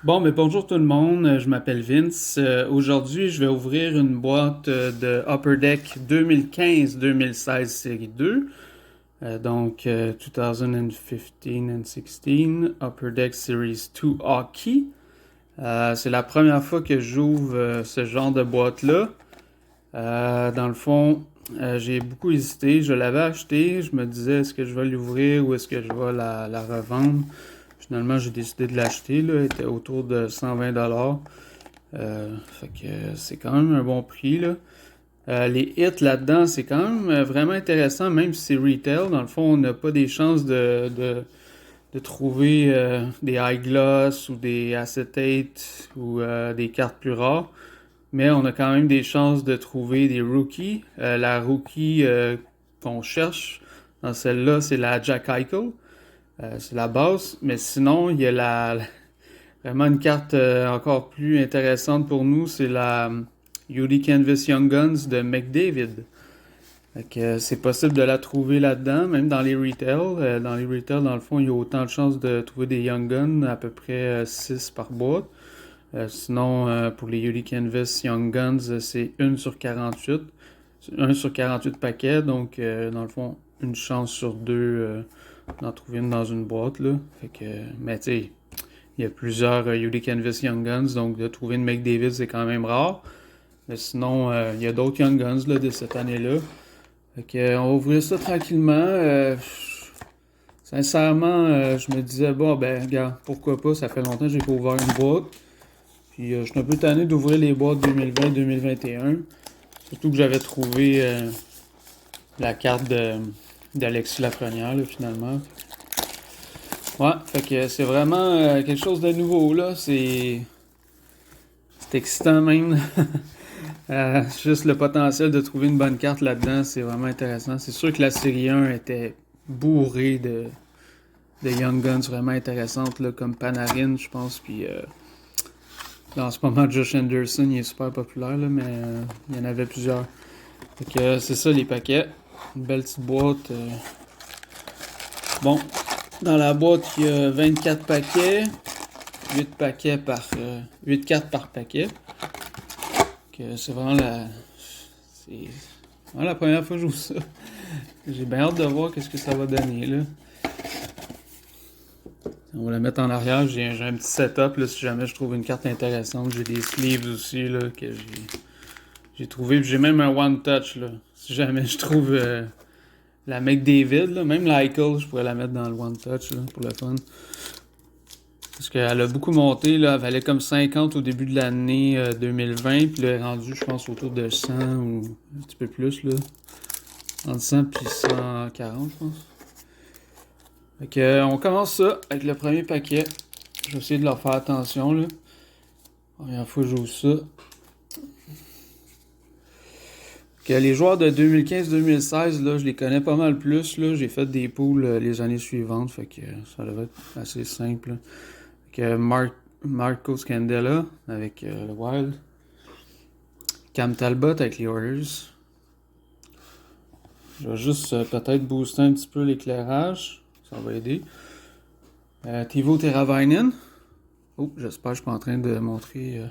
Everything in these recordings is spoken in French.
Bon, mais bonjour tout le monde, je m'appelle Vince. Aujourd'hui, je vais ouvrir une boîte de Upper Deck 2015-2016 série 2. Donc 2015 and 16 Upper Deck Series 2 Hockey. C'est la première fois que j'ouvre ce genre de boîte-là. Dans le fond, j'ai beaucoup hésité. Je l'avais acheté. Je me disais, est-ce que je vais l'ouvrir ou est-ce que je vais la revendre? Finalement, j'ai décidé de l'acheter. Là. Elle était autour de 120 $. Fait que c'est quand même un bon prix. Là. Les hits là-dedans, c'est quand même vraiment intéressant, même si c'est retail. Dans le fond, on n'a pas des chances de trouver des high gloss ou des acetates ou des cartes plus rares. Mais on a quand même des chances de trouver des rookies. La rookie qu'on cherche dans celle-là, c'est la Jack Eichel. C'est la base. Mais sinon, il y a vraiment une carte encore plus intéressante pour nous, c'est la Yuri Canvas Young Guns de McDavid. Fait que, c'est possible de la trouver là-dedans, même dans les retails. Dans les retails, dans le fond, il y a autant de chances de trouver des Young Guns, à peu près 6 par boîte. Sinon, pour les Yuri Canvas Young Guns, c'est 1 sur 48. 1 sur 48 paquets, donc dans le fond, une chance sur deux d'en trouver une dans une boîte. Là. Fait que, mais tu sais, il y a plusieurs Yuri Canvas Young Guns, donc de trouver une McDavid, c'est quand même rare. Mais sinon, il y a d'autres Young Guns là, de cette année-là. Fait que, on va ouvrir ça tranquillement. Sincèrement, je me disais, bon, ben, regarde, pourquoi pas, ça fait longtemps que j'ai pas ouvert une boîte. Puis, je suis un peu tanné d'ouvrir les boîtes 2020-2021. Surtout que j'avais trouvé la carte d'Alexis Lafrenière, là, finalement. Ouais, fait que c'est vraiment quelque chose de nouveau, là. C'est excitant même. Juste le potentiel de trouver une bonne carte là-dedans, c'est vraiment intéressant. C'est sûr que la série 1 était bourrée de Young Guns vraiment intéressantes, là, comme Panarin, je pense. Puis là, en ce moment, Josh Anderson, il est super populaire, là, mais il y en avait plusieurs. Fait que c'est ça les paquets. Une belle petite boîte. Bon, dans la boîte, il y a 24 paquets. 8 paquets par 8 cartes par paquet. Que c'est vraiment c'est vraiment la première fois que je joue ça. J'ai bien hâte de voir qu'est-ce que ça va donner là. On va la mettre en arrière. J'ai un petit setup là, si jamais je trouve une carte intéressante. J'ai des sleeves aussi là, que j'ai trouvé. J'ai même un one touch là. Si jamais je trouve la McDavid, là, même la Eichel, je pourrais la mettre dans le one touch là, pour le fun. Parce qu'elle a beaucoup monté, là. Elle valait comme 50 au début de l'année 2020, puis là, elle est rendue, je pense, autour de 100 ou un petit peu plus, là. Entre 100 puis 140, je pense. Fait que, on commence ça avec le premier paquet. Je vais essayer de leur faire attention, là. Première fois que je joue ça. Que les joueurs de 2015-2016, là, je les connais pas mal plus, là. J'ai fait des poules les années suivantes, fait que ça devrait être assez simple, là. Fait que Marco Scandella avec le Wild. Cam Talbot avec les Oilers. Je vais juste peut-être booster un petit peu l'éclairage. Ça va aider. Teuvo Teravainen. Oh, j'espère que je suis pas en train de montrer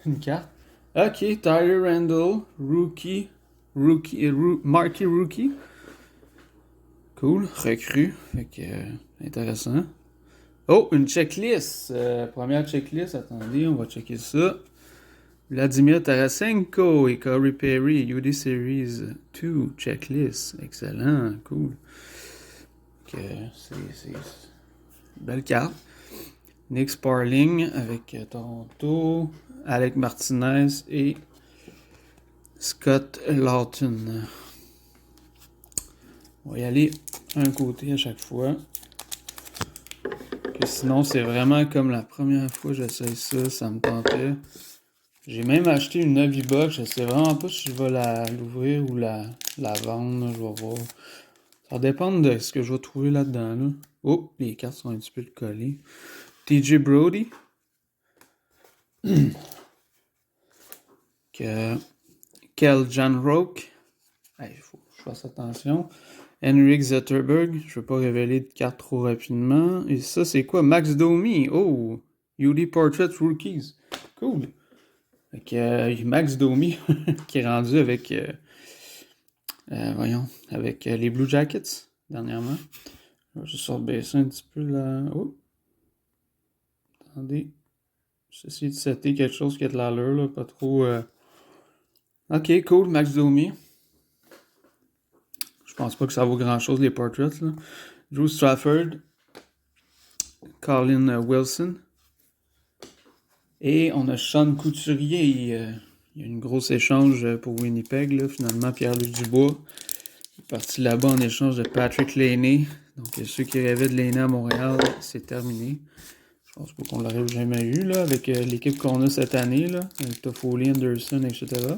une carte. Ok, Tyler Randall, rookie, Marquee rookie. Cool, recrue. Fait que, intéressant. Oh, une checklist. Première checklist, attendez, on va checker ça. Vladimir Tarasenko et Corey Perry, UD Series 2, checklist. Excellent, cool. Ok, c'est belle carte. Nick Sparling avec Toronto, Alec Martinez et Scott Lawton. On va y aller un côté à chaque fois. Que sinon, c'est vraiment comme la première fois que j'essaye ça, ça me tentait. J'ai même acheté une Navibox, je sais vraiment pas si je vais l'ouvrir ou la vendre, là, je vais voir. Ça va dépendre de ce que je vais trouver là-dedans. Là. Oh, les cartes sont un petit peu collées. TJ Brody. Kel Jan Roque. Il faut que je fasse attention. Henrik Zetterberg. Je ne veux pas révéler de cartes trop rapidement. Et ça, c'est quoi? Max Domi. Oh! UD Portrait Rookies. Cool. Fait que Max Domi qui est rendu avec avec les Blue Jackets dernièrement. Je vais juste baisser un petit peu là. Oh! Attendez. J'essaie de setter quelque chose qui a de l'allure, là, pas trop. Ok, cool, Max Domi. Je pense pas que ça vaut grand chose les portraits, là. Drew Stafford. Colin Wilson. Et on a Sean Couturier. Il y a une grosse échange pour Winnipeg, là. Finalement, Pierre-Luc Dubois est parti là-bas en échange de Patrick Laine. Donc, ceux qui rêvaient de Laine à Montréal, c'est terminé. Je pense pas qu'on l'aurait jamais eu, là, avec l'équipe qu'on a cette année, là, avec Toffoli, Anderson, etc.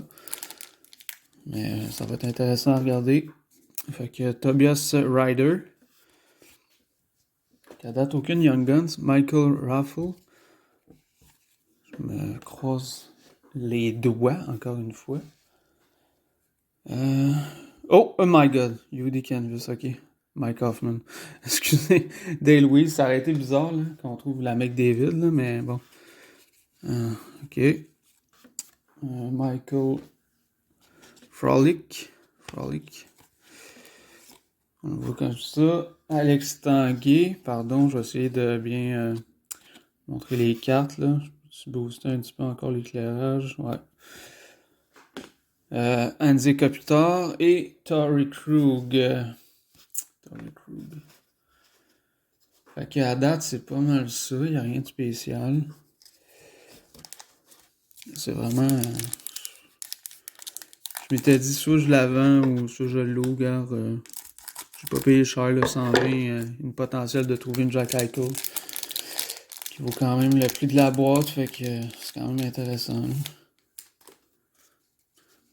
Mais ça va être intéressant à regarder. Fait que Tobias Ryder. À date, aucune Young Guns. Michael Raffle. Je me croise les doigts, encore une fois. Oh my god. UD Canvas, ok. Mike Hoffman. Excusez. Dale Weiss, ça aurait été bizarre, là, qu'on trouve la McDavid, là, mais bon. Ok. Michael Frolic. On le voit comme ça. Alex Tanguay. Pardon, je vais essayer de bien montrer les cartes, là. Je vais booster un petit peu encore l'éclairage. Ouais. Andy Kopitar et Torrey Krug. Fait qu'à date, c'est pas mal ça. Il n'y a rien de spécial. C'est vraiment... je m'étais dit soit je la vends ou soit je le loue, car j'ai pas payé cher, le 120. Une potentiel de trouver une Jack Eichel qui vaut quand même le prix de la boîte. Fait que c'est quand même intéressant. Là.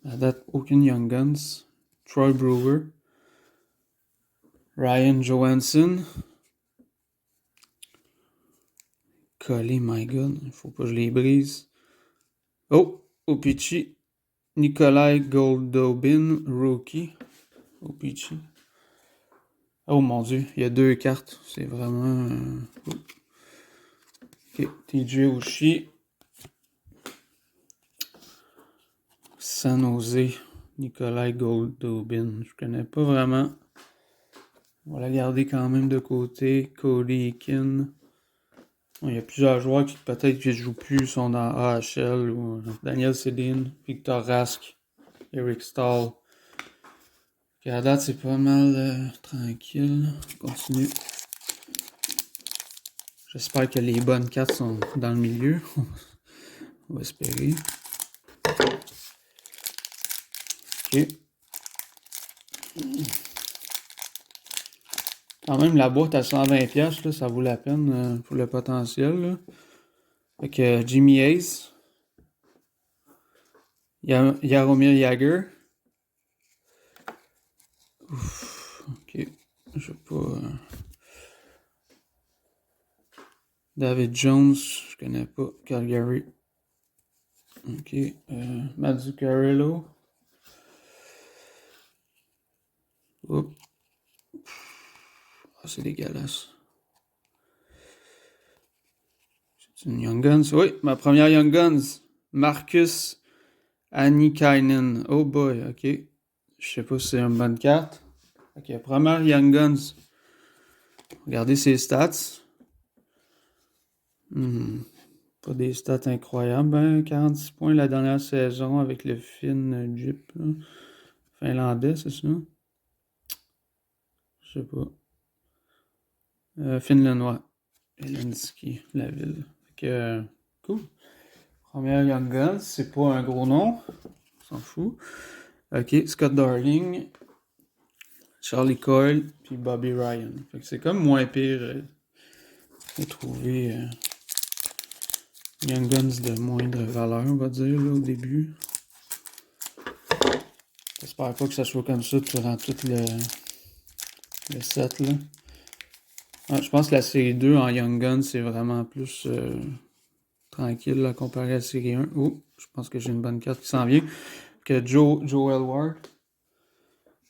À date, aucune Young Guns. Troy Brewer. Ryan Johansson. Collé, my god. Il faut pas que je les brise. Oh! Opichi. Nikolai Goldobin, rookie. Opichi. Oh mon dieu, il y a 2 cartes. C'est vraiment... Ok, TJ Oshie. San Jose. Nikolai Goldobin. Je connais pas vraiment. On va la garder quand même de côté. Cody Eakin. Il y a plusieurs joueurs qui peut-être qui ne jouent plus, sont dans AHL. Ou Daniel Sedin, Victor Rask, Eric Stahl. Puis à date, c'est pas mal tranquille. On continue. J'espère que les bonnes cartes sont dans le milieu. On va espérer. Ok. Quand même, la boîte à 120$, là, ça vaut la peine pour le potentiel. Là. Fait que Jimmy Hayes. Jaromir Jagr. Ouf, ok. Je sais pas. David Jones, je connais pas. Calgary. Ok. Matt Zuccarello. Oups. Ah, c'est dégueulasse. C'est une Young Guns. Oui, ma première Young Guns. Marcus Annikainen. Oh boy, ok. Je sais pas si c'est une bonne carte. Ok, première Young Guns. Regardez ses stats. Pas des stats incroyables. Ben, 46 points la dernière saison avec le Finn Jeep. Là. Finlandais, c'est ça? Je sais pas. Finlandois. Helsinki, la ville. Fait que, cool. Première Young Guns, c'est pas un gros nom. On s'en fout. Ok, Scott Darling, Charlie Coyle, puis Bobby Ryan. Fait que c'est comme moins pire de trouver Young Guns de moindre valeur, on va dire, là, au début. J'espère pas que ça soit comme ça durant tout le set, là. Ah, je pense que la série 2 en Young Guns, c'est vraiment plus tranquille là, comparé à la série 1. Oh, je pense que j'ai une bonne carte qui s'en vient. Que Joel Ward.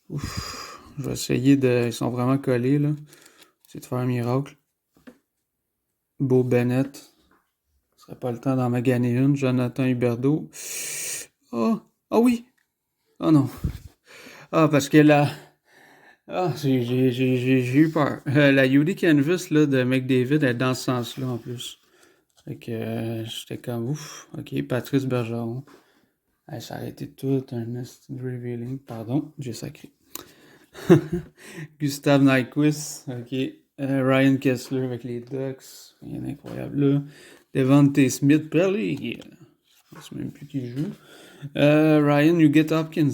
Ouf, je vais essayer de... Ils sont vraiment collés, là. Essayer de faire un miracle. Beau Bennett. serait pas le temps d'en maganer une. Jonathan Huberdeau. Oh, ah oui. Oh non. Ah, parce que là. Ah, j'ai eu peur. La Yudi Canvas là, de McDavid est dans ce sens-là en plus. Fait que j'étais comme ouf. Ok, Patrice Bergeron. Hey, ça a été tout un revealing. Pardon, j'ai sacré. Gustav Nyquist. Ok. Ryan Kessler avec les Ducks. Rien d'incroyable là. Devante Smith. Perley. Yeah. Je sais même plus qui joue. Ryan Nugget Hopkins.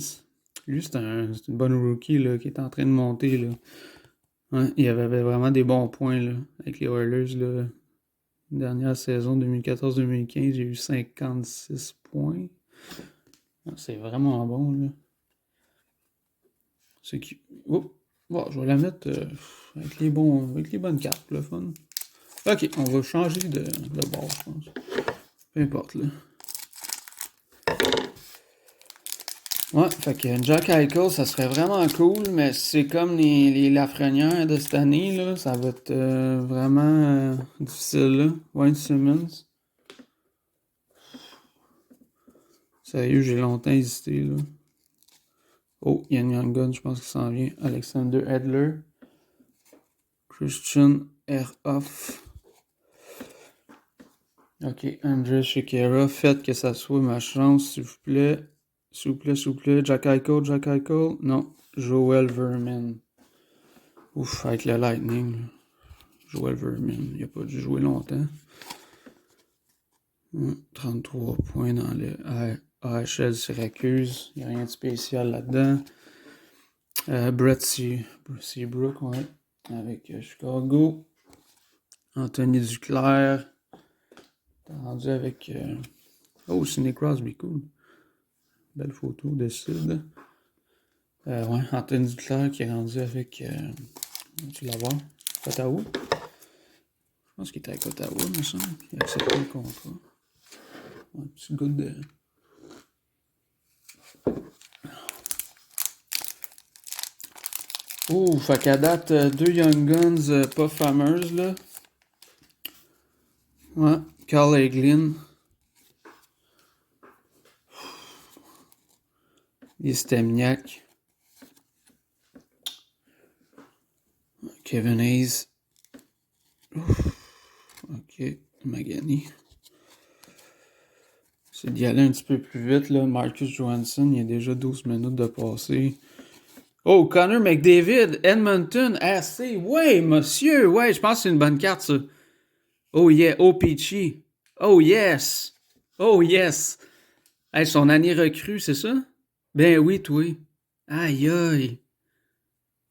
Lui, c'est une bonne rookie là, qui est en train de monter. Là. Ouais, il avait vraiment des bons points là, avec les Oilers. Là. Dernière saison 2014-2015, j'ai eu 56 points. C'est vraiment bon. Là. C'est qui. Oh, bon, je vais la mettre avec les bonnes cartes, le fun. Ok, on va changer de bord, je pense. Peu importe, là. Ouais, fait que Jack Eichel, ça serait vraiment cool, mais c'est comme les Lafrenières de cette année, là, ça va être vraiment difficile, là. Wayne Simmons. Sérieux, j'ai longtemps hésité, là. Oh, Yann Young Gun, je pense qu'il s'en vient. Alexander Edler. Christian Ehrhoff. Ok, André Shakira, faites que ça soit ma chance, s'il vous plaît. S'il vous plaît, s'il vous plaît. Jack Eichel. Non, Joel Vermin. Ouf, avec le Lightning. Là. Joel Vermin, il n'a pas dû jouer longtemps. 33 points dans le AHL Syracuse. Il n'y a rien de spécial là-dedans. Brett Seabrook, ouais. Avec Chicago. Anthony Duclair. T'as rendu avec... Oh, Sidney Crosby, cool. Belle photo de Sid. Ouais, Anthony Duclair qui est rendu avec... tu la vois? Ottawa? Je pense qu'il était avec Ottawa, me semble. Il a accepté le contrat. Un petit goût de... Oh, fait qu'à date, deux Young Guns pas fameuses, là. Ouais, Carl Eglin. Stemniak. Kevin Hayes. Ok, Magani. C'est d'y aller un petit peu plus vite, là. Marcus Johansson, il y a déjà 12 minutes de passé. Oh, Connor McDavid, Edmonton, RC. Ouais, monsieur, ouais, je pense que c'est une bonne carte, ça. Oh yeah, OPG. Oh yes. Oh yes. Hey, son année recrue, c'est ça? Ben oui, toi. Aïe aïe.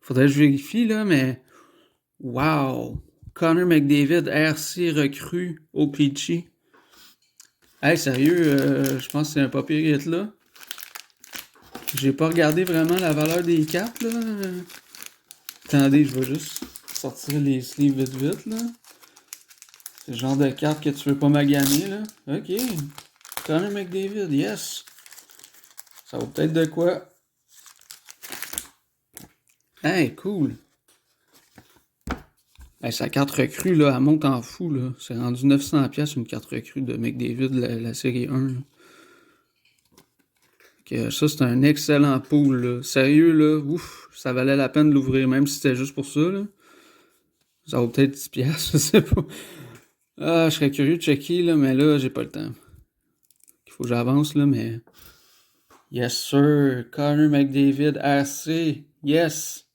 Faudrait que je vérifie, là, mais... Wow. Connor McDavid, RC recrue OPG. Hey, sérieux, je pense que c'est un pas pire hit, là. J'ai pas regardé vraiment la valeur des cartes, là. Attendez, je vais juste sortir les sleeves vite vite, là. C'est le genre de carte que tu veux pas maganer, là. Ok. Connor McDavid, yes. Ça vaut peut-être de quoi. Hey, cool. Hey, sa carte recrue, là, elle monte en fou, là. C'est rendu 900$ une carte recrue de McDavid, la série 1, là. Que ça, c'est un excellent pool, là. Sérieux, là, ouf, ça valait la peine de l'ouvrir, même si c'était juste pour ça, là. Ça vaut peut-être 10$, je sais pas. Ah, je serais curieux de checker, là, mais là, j'ai pas le temps. Il faut que j'avance, là, mais... Yes, sir. Connor McDavid, AC. Yes.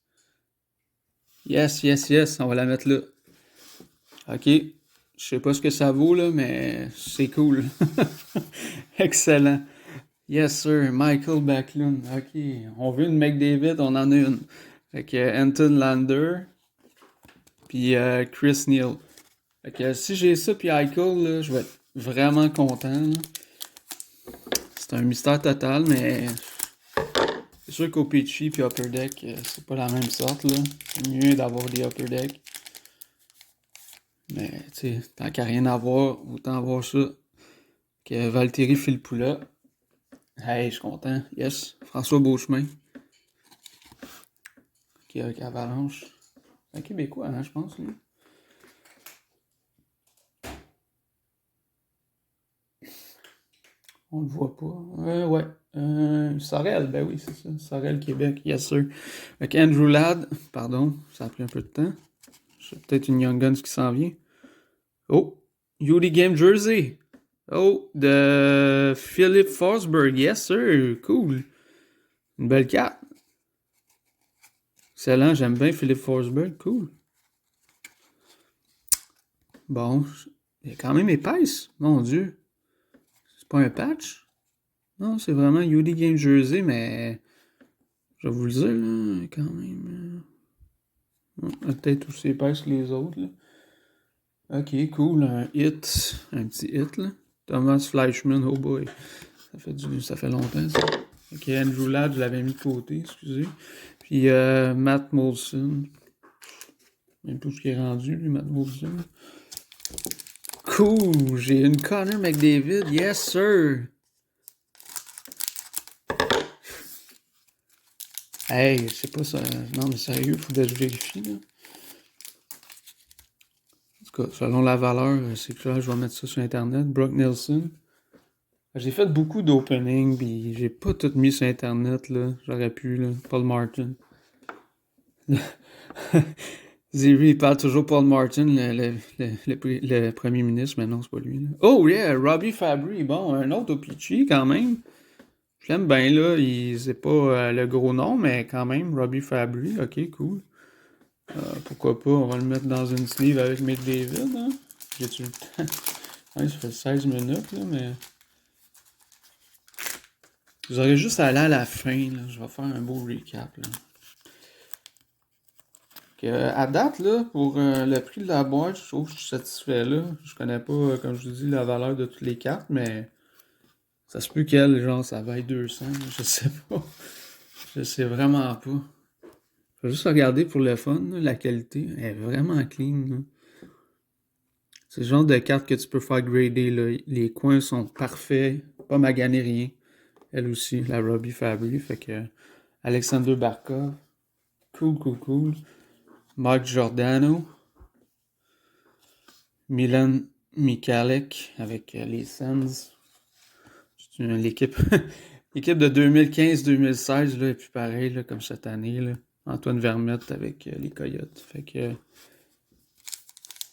Yes, yes, yes. On va la mettre là. OK. Je sais pas ce que ça vaut, là, mais c'est cool. Excellent. Yes, sir. Michael Backlund. OK. On veut une McDavid, on en a une. Fait que Anton Lander. Puis Chris Neal. Fait que si j'ai ça, puis Eichel, là, je vais être vraiment content. Là. C'est un mystère total, mais c'est sûr qu'OPG et Upper Deck, c'est pas la même sorte. Là. C'est mieux d'avoir des Upper Deck. Mais, tu sais, tant qu'à rien avoir, autant avoir ça. Que Valtteri Filppula. Hey, je suis content. Yes. François Beauchemin. Qui est avec Avalanche. C'est un Québécois, hein, je pense, lui. On le voit pas. Ouais. Sorel, ben oui, c'est ça. Sorel, Québec, yes sir. Avec Andrew Ladd, pardon, ça a pris un peu de temps. J'ai peut-être une Young Guns qui s'en vient. Oh, Yuli Game Jersey. Oh, de Philip Forsberg, yes sir, cool. Une belle carte. Excellent, j'aime bien Philip Forsberg, cool. Bon, elle est quand même épaisse, mon Dieu. C'est pas un patch? Non, c'est vraiment Yuli Game Jersey, mais je vais vous le dire, là, quand même. Peut-être aussi épaisse que les autres, là. Ok, cool, un petit hit, là. Thomas Fleischmann, oh boy. Ça fait longtemps, ça. Ok, Andrew Ladd, je l'avais mis de côté, excusez. Puis Matt Molson. Même tout ce qui est rendu, lui, Matt Molson. Cool, j'ai une Connor McDavid, yes sir. Hey, je sais pas ça. Non, mais sérieux, faudrait que je vérifie, là. En tout cas, selon la valeur, c'est clair, je vais mettre ça sur Internet. Brock Nelson. J'ai fait beaucoup d'openings, puis j'ai pas tout mis sur Internet, là. J'aurais pu, là. Paul Martin. Ziri, il parle toujours Paul Martin, le premier ministre, mais non, c'est pas lui, là. Oh yeah, Robbie Fabry, bon, un autre Opichi, quand même. Je l'aime bien, là. C'est pas le gros nom, mais quand même, Robbie Fabry, ok, cool. Pourquoi pas, on va le mettre dans une sleeve avec McDavid, hein. J'ai-tu le temps? Ouais, ça fait 16 minutes, là, mais... J'aurais juste à aller à la fin, là. Je vais faire un beau recap, là. À date, là, pour le prix de la boîte, je trouve que je suis satisfait, là. Je connais pas, comme je vous dis, la valeur de toutes les cartes, mais... Ça se peut qu'elle, genre, ça vaille 200, là, je sais pas. Je sais vraiment pas. Je vais juste regarder pour le fun, là, la qualité. Elle est vraiment clean, là. C'est le genre de carte que tu peux faire grader, là. Les coins sont parfaits, pas magané rien. Elle aussi, la Robbie Fabry, fait que... Alexander Barkov. Cool. Mark Giordano. Milan Michalek avec les Sens. C'est l'équipe l'équipe de 2015-2016 là, est plus pareil là, comme cette année. Là. Antoine Vermette avec les Coyotes. Fait que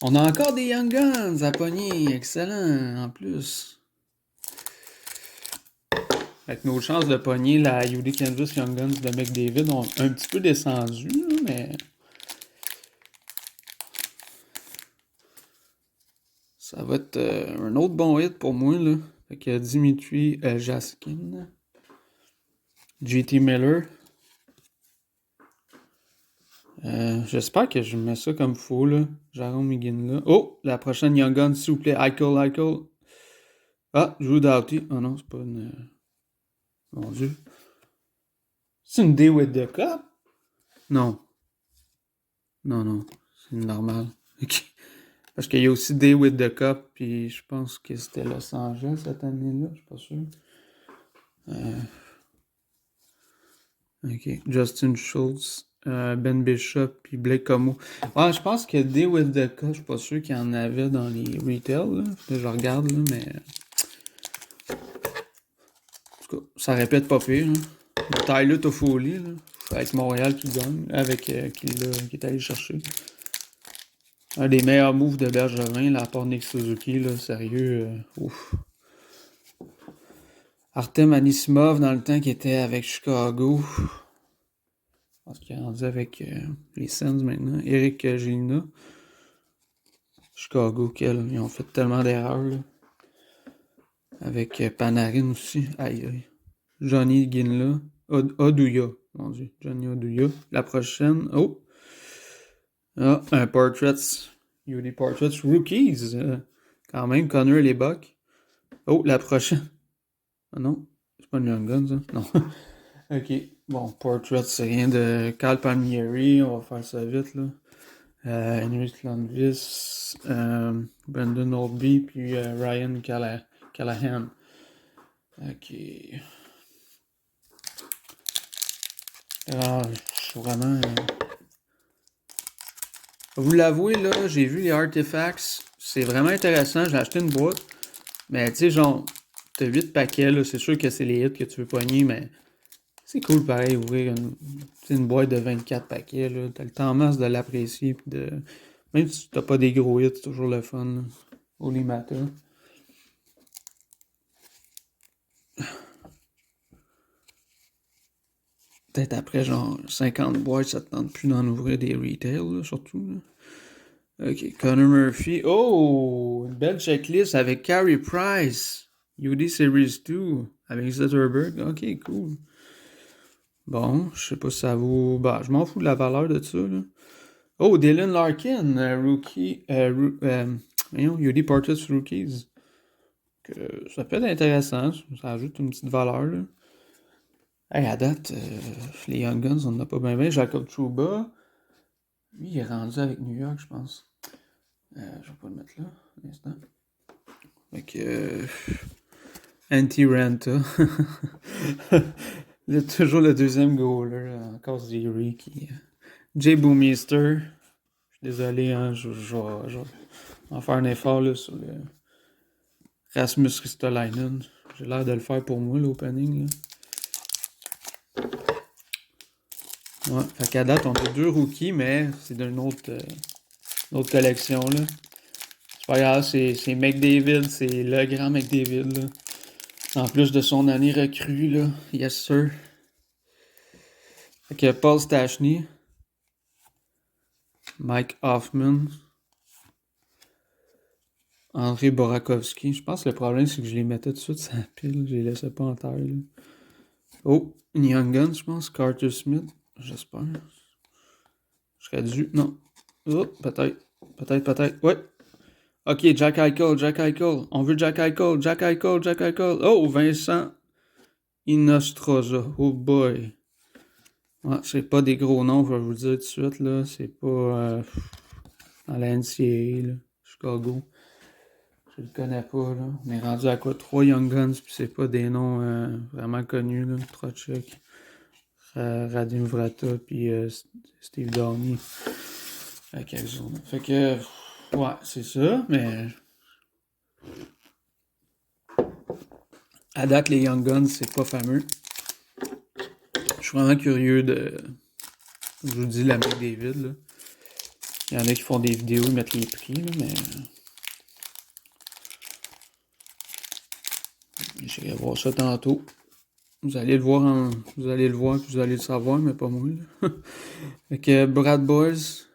on a encore des Young Guns à pogner. Excellent en plus. Avec nos chances de pogner la UD Canvas Young Guns de McDavid ont un petit peu descendu, là, mais ça va être un autre bon hit pour moi. Là. Fait que Dimitri Jaskin. JT Miller. J'espère que je mets ça comme faux, là. Jérôme McGinn, là. Oh! La prochaine Young Gun, s'il vous plaît. Eichel. Ah, Drew Doughty. Oh non, c'est pas une... Mon Dieu. C'est une Day with the Cup? Non. Non. C'est une normale. Ok. Parce qu'il y a aussi Day with the Cup, puis je pense que c'était Los Angeles cette année-là. Je suis pas sûr. Ok. Justin Schultz. Ben Bishop puis Blake Comeau. Ouais, je pense que Day with the Cup, je suis pas sûr qu'il y en avait dans les retail. Là. Je regarde, là, mais. En tout cas, ça répète pas pire. Hein. Tyler Toffoli, là. Avec Montréal qui gagne, avec qui est allé chercher. Un des meilleurs moves de Bergevin, là, à part Nick Suzuki, là, sérieux. Ouf. Artem Anisimov, dans le temps, qui était avec Chicago. Je pense qu'il est rendu avec les Sens maintenant. Eric Gélina. Chicago, ils ont fait tellement d'erreurs, là. Avec Panarin aussi. Aïe. Johnny Ginla. Oduya. Mon Dieu. Johnny Oduya. La prochaine. Oh. Ah, un Portraits. UD Portraits Rookies. Quand même, Connor et les Bucks. Oh, la prochaine. Ah non. C'est pas une Young Gun, ça. Non. Ok. Bon, Portraits, c'est rien de Cal Palmieri. On va faire ça vite, là. Henrik Lundqvist. Brandon Oldby. Puis Ryan Callahan. Ok. Alors, je suis vraiment... Vous l'avouez, là, j'ai vu les artifacts. C'est vraiment intéressant. J'ai acheté une boîte. Mais, tu sais, genre, t'as 8 paquets, là. C'est sûr que c'est les hits que tu veux pogner, mais c'est cool pareil, ouvrir une boîte de 24 paquets, là. T'as le temps en masse de l'apprécier, puis de... Même si t'as pas des gros hits, c'est toujours le fun, là. Holy Matter. Peut-être après, genre, 50 boîtes, ça te tente plus d'en ouvrir des retail, là, surtout, là. Ok, Connor Murphy. Oh! Une belle checklist avec Carey Price. UD Series 2. Avec Zetterberg. Ok, cool. Bon, je sais pas si ça vaut... Bah, je m'en fous de la valeur de ça, là. Oh, Dylan Larkin, rookie... voyons, UD Portraits Rookies. Ça peut être intéressant. Ça ajoute une petite valeur, là. Hey, à date, les Young Guns, on n'en a pas bien. Jacob Trouba, lui, il est rendu avec New York, je pense. Je vais pas le mettre là, un instant. Fait que... Anti-Ranta. Il est toujours le deuxième goaler, encore Ziri qui... Jay Boomister. Je suis désolé, hein, je vais en faire un effort là, sur le Rasmus Ristolainen. J'ai l'air de le faire pour moi, l'opening. Là. Ouais, fait qu'à date, on a 2 rookies, mais c'est d'une autre collection, là. C'est pas grave, c'est McDavid, c'est le grand McDavid, là. En plus de son année recrue, là. Yes, sir. Fait que Paul Stachny, Mike Hoffman, André Borakovski. Je pense que le problème, c'est que je les mettais tout de suite sur la pile. Je les laissais pas en terre, là. Oh, une Young Guns, je pense. Carter Smith, j'espère. Je serais dû. Non. Oh, peut-être. Peut-être. Ouais. Ok, Jack Eichel. On veut Jack Eichel. Oh, Vincent Inostroza. Oh boy. Ouais, c'est pas des gros noms, je vais vous le dire tout de suite, là. C'est pas dans la NCAA, là. Chicago. Je le connais pas, là. On est rendu à quoi? 3 Young Guns, puis c'est pas des noms vraiment connus, là. Trocheck, Radim Vrata, puis Steve Downey. Avec Arizona. Fait que, ouais, c'est ça, mais... À date, les Young Guns, c'est pas fameux. Je suis vraiment curieux de... Je vous dis la McDavid, là. Il y en a qui font des vidéos, ils mettent les prix, là, mais... J'irai voir ça tantôt. Vous allez le voir, puis vous allez le savoir, mais pas moi, là. Fait que Brad Boys,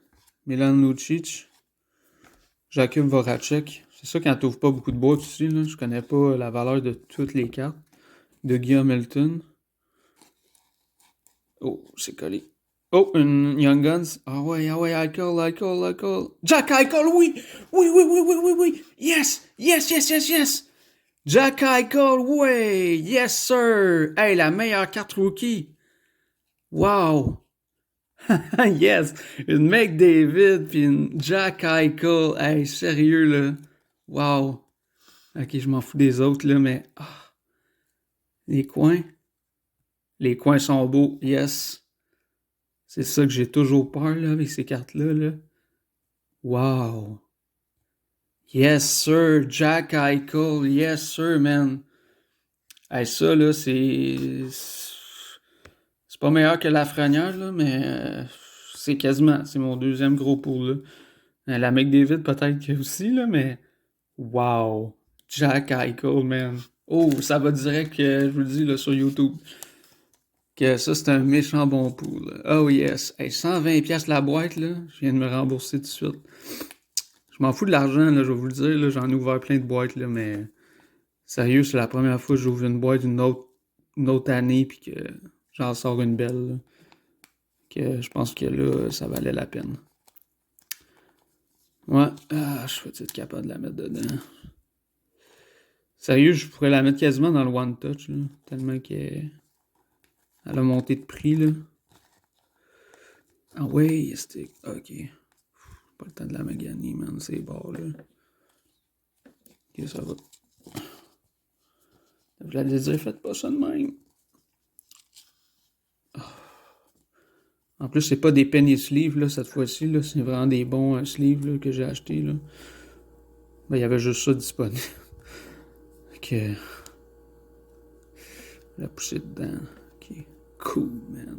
Milan Lucic, Jakub Voracek. C'est ça quand t'ouvres pas beaucoup de boîtes aussi, là. Je connais pas la valeur de toutes les cartes. De Guillaume Hamilton. Oh, c'est collé. Oh, une Young Guns. Ah ouais, Eichel. Jack Eichel, oui! Oui. Yes! Jack Eichel, ouais! Yes, sir! Hey, la meilleure carte rookie! Wow! Yes! Une McDavid puis une Jack Eichel. Hey, sérieux, là. Wow! Ok, je m'en fous des autres, là, mais... Ah, les coins. Les coins sont beaux, yes. C'est ça que j'ai toujours peur, là, avec ces cartes-là, là. Wow! Yes, sir! Jack Eichel, yes, sir, man! Hey, ça, là, c'est... C'est pas meilleur que Lafrenière, là, mais... c'est quasiment... C'est mon deuxième gros pool, là. La McDavid, peut-être que aussi, là, mais... Wow! Jack Eichel, man! Oh, ça va direct, je vous le dis, là, sur YouTube. Que ça, c'est un méchant bon pool. Là. Oh yes. Hey, 120$ la boîte, là. Je viens de me rembourser tout de suite. Je m'en fous de l'argent, là, je vais vous le dire. Là, j'en ai ouvert plein de boîtes, là, mais sérieux, c'est la première fois que j'ouvre une boîte d'une autre année puis que j'en sors une belle. Là. Que je pense que là, ça valait la peine. Ouais. Ah, je vais être capable de la mettre dedans. Sérieux, je pourrais la mettre quasiment dans le One Touch, là. Tellement qu'elle a monté de prix, là. Ah ouais, c'était... Ok. Pas le temps de la maganer, man. C'est bon, là. Ok, ça va. Je la désire, faites pas ça de même. En plus, c'est pas des penny sleeves, là, cette fois-ci, là. C'est vraiment des bons sleeves, là, que j'ai achetés, là. Ben, il y avait juste ça disponible. Ok. la pousser dedans. Ok. Cool, man.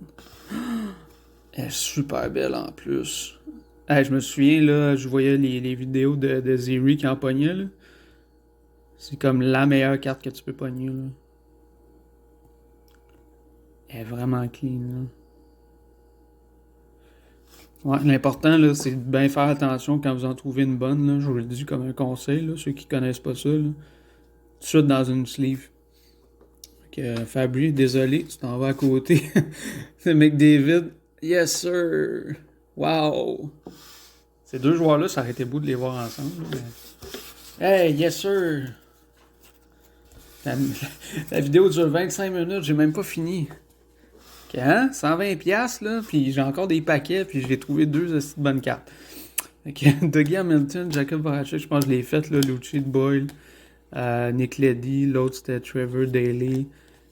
Elle est super belle en plus. Hey, je me souviens, là, je voyais les vidéos de Zeri qui en pognait, là. C'est comme la meilleure carte que tu peux pogner, là. Elle est vraiment clean, là. Ouais, l'important, là, c'est de bien faire attention quand vous en trouvez une bonne, là. Je vous le dis comme un conseil, là, ceux qui connaissent pas ça, là. Tout de suite dans une sleeve. Fait que, Fabry, désolé, tu t'en vas à côté. C'est McDavid. Yes, sir! Wow! Ces deux joueurs-là, ça aurait été beau de les voir ensemble, mais... Hey, yes, sir! La vidéo dure 25 minutes, j'ai même pas fini. Ok, hein? 120$, là, puis j'ai encore des paquets, puis j'ai trouvé deux aussi de bonnes cartes. Ok, Dougie Hamilton, Jacob Voracek, je pense que je l'ai fait, là, Lucci de Boyle, Nick Leddy, l'autre c'était Trevor Daley,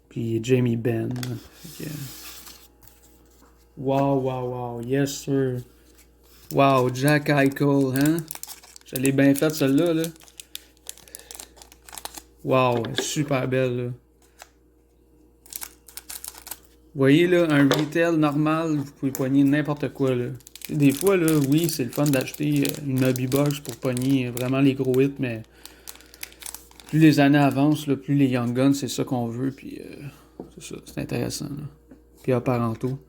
puis Jamie Benn. Fait que... Wow, wow, wow, yes sir. Wow, Jack Eichel, hein? Je l'ai bien fait celle-là, là. Wow, super belle, là. Vous voyez, là, un retail normal, vous pouvez pogner n'importe quoi, là. Des fois, là, oui, c'est le fun d'acheter une hobby box pour pogner vraiment les gros hits, mais plus les années avancent, là, plus les Young Guns, c'est ça qu'on veut, puis c'est ça, c'est intéressant, là. Puis parentaux.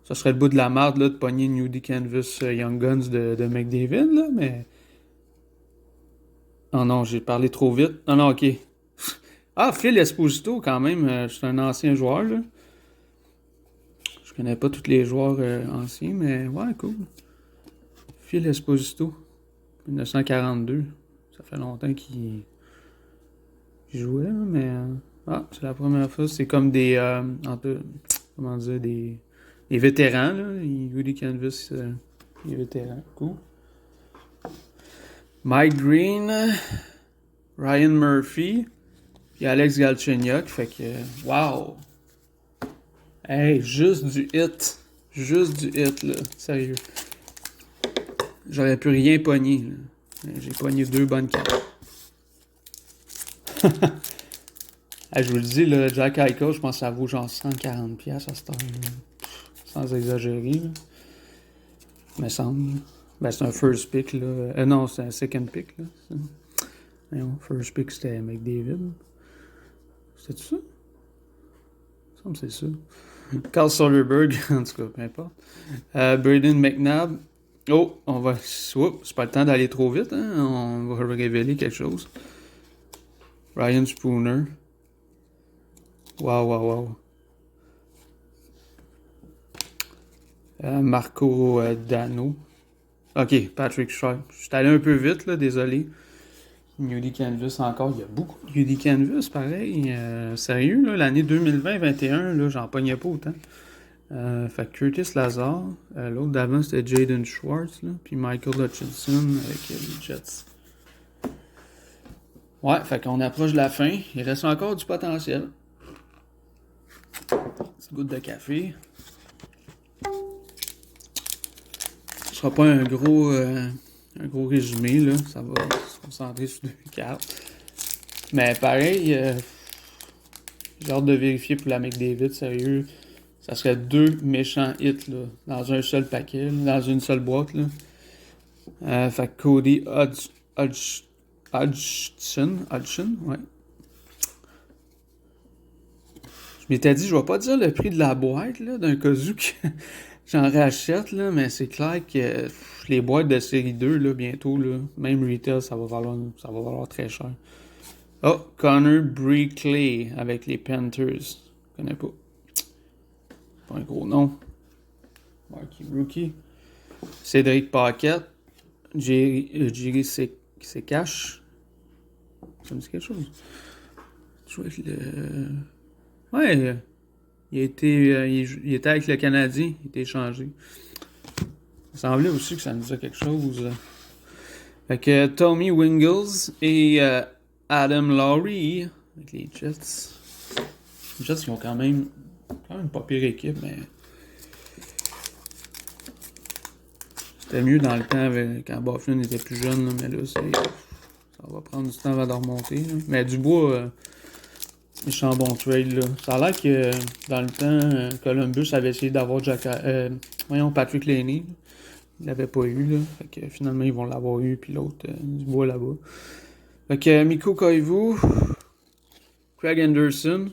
Ça serait le bout de la marde, là, de pogner New D Canvas Young Guns de McDavid, là, mais... Oh non, j'ai parlé trop vite. Non, non, ok. Ah, Phil Esposito, quand même, c'est un ancien joueur, là. Je connais pas tous les joueurs anciens, mais ouais, cool. Phil Esposito, 1942. Ça fait longtemps qu'il jouait, là, mais... ah, c'est la première fois. C'est comme des... comment dire, des vétérans, là. Woody Canvas, les vétérans. Cool. Mike Green, Ryan Murphy, puis Alex Galchenyuk. Fait que... Wow! Hey, juste du hit. Juste du hit, là. Sérieux. J'aurais pu rien pogner, là. J'ai pogné deux bonnes cartes. Hey, je vous le dis, là, Jack Eichel, je pense que ça vaut genre 140$ à cette heure-là. Sans exagérer, là. Me semble. Ben, c'est un first pick, là. Non, c'est un second pick, là. Non, first pick, c'était McDavid. C'était ça? Il me semble que c'est ça. Carl Soderberg, en tout cas, peu importe. Braden McNabb. Oh, on va... Oups, c'est pas le temps d'aller trop vite, hein? On va révéler quelque chose. Ryan Spooner. Wow, wow, wow. Marco Dano. Ok, Patrick Sharp. Je suis allé un peu vite, là, désolé. UD Canvas encore. Il y a beaucoup de UD Canvas, pareil. Sérieux, là, l'année 2020-21, là, j'en pognais pas autant. Fait que Curtis Lazar. L'autre d'avant, c'était Jaden Schwartz, là. Puis Michael Hutchinson avec les Jets. Ouais, fait qu'on approche de la fin. Il reste encore du potentiel. Petite goutte de café. Ce sera pas un gros résumé, là. Ça va se concentrer sur deux cartes. Mais pareil, j'ai hâte de vérifier pour la McDavid, sérieux. Ça serait deux méchants hits, là, dans un seul paquet, là, dans une seule boîte, là. Fait que Cody Hodgson, ouais. Je m'étais dit, je vais pas dire le prix de la boîte, là, d'un cas où que j'en rachète, là, mais c'est clair que les boîtes de série 2, là, bientôt, là, même retail, ça va valoir très cher. Oh, Connor Brickley avec les Panthers. Je connais pas. Pas un gros nom. Marquis Rookie. Cédric Paquette. Jerry Sekash. Ça me dit quelque chose. Je vois que le... Ouais. Il était avec le Canadien. Il était échangé. Ça semblait aussi que ça me disait quelque chose. Fait que Tommy Wingles et Adam Lowry avec les Jets. Les Jets, ils ont quand même pas pire équipe, mais c'était mieux dans le temps quand Bufflin était plus jeune, là, mais là, ça va prendre du temps avant de remonter. Là. Mais Dubois, Méchant bon trade, là. Ça a l'air que dans le temps, Columbus avait essayé d'avoir Patrick Laney. Il l'avait pas eu, là. Fait que finalement, ils vont l'avoir eu, puis l'autre, du bois là-bas. Fait que Mikko Koivu, Craig Anderson.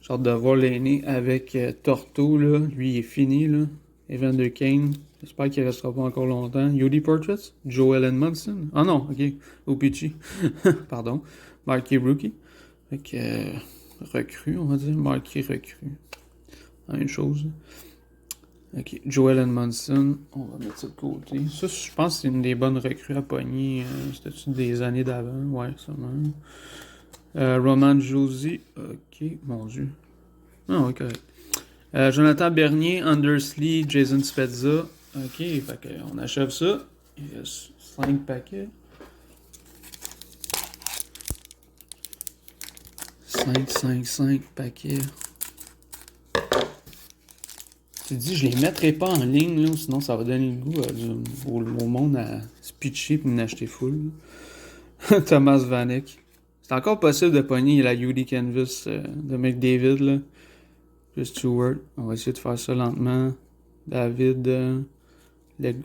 J'ai hâte de voir Laney avec Torto, là. Lui, il est fini, là. Evander Kane. J'espère qu'il restera pas encore longtemps. Yodi Portraits. Joel Edmondson. Ah non, ok. Opichi. Pardon. Marqué Rookie. Fait que recrue, on va dire. Marqué recrue. La même chose. Ok. Joel Edmondson. On va mettre ça de côté. Ça, je pense que c'est une des bonnes recrues à pogner. C'était-tu des années d'avant? Ouais, ça même. Roman Josie. Ok, mon dieu. Ah, ouais, correct. Jonathan Bernier, Undersley, Jason Spezza. Ok, fait qu'on achève ça. Il reste 5 paquets. 5 paquets. Tu te dis, je les mettrai pas en ligne, là, sinon ça va donner le goût au monde à se pitcher et m'acheter full. Thomas Vanek. C'est encore possible de pogner la UD Canvas de McDavid, là. Chris Stewart. On va essayer de faire ça lentement. David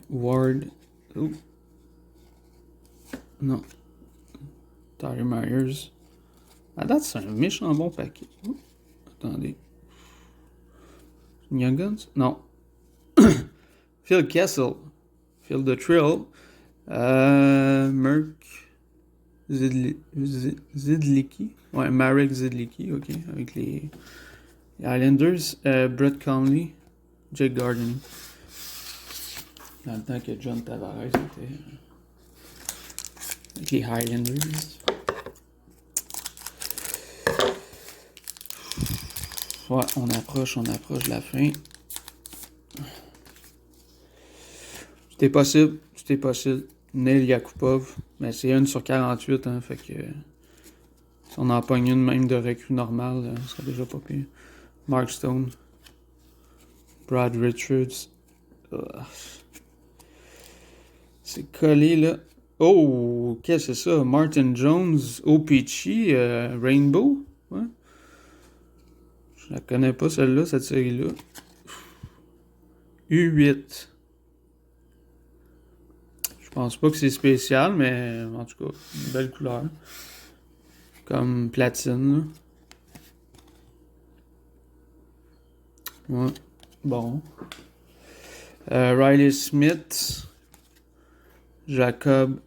Ward. Oh. Non. Tyler Myers. À date, c'est un méchant bon paquet. Oh. Attendez. Young Guns? Non. Phil Kessel. Phil the Trill. Merck. Zidlicki. Ouais, Marek Zidlicki, ok. Avec les Islanders. Brett Conley. Jake Gardner. Dans le temps que John Tavares était avec les Highlanders. Ouais, on approche la fin. C'était possible. Neil Yakupov. Mais c'est 1 sur 48, hein, fait que si on en pogne une même de recrue normale, ça serait déjà pas pire. Mark Stone. Brad Richards. C'est collé, là. Oh, qu'est-ce que c'est ça? Martin Jones, OPC, Rainbow. Ouais. Je la connais pas, celle-là, cette série-là. U8. Je pense pas que c'est spécial, mais en tout cas, une belle couleur. Comme platine, là. Ouais. Bon. Riley Smith. Jacob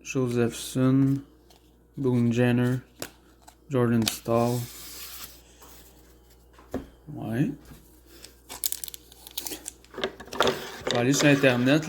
Josephson. Boone Jenner. Jordan Stahl. Ouais. Je vais aller sur Internet.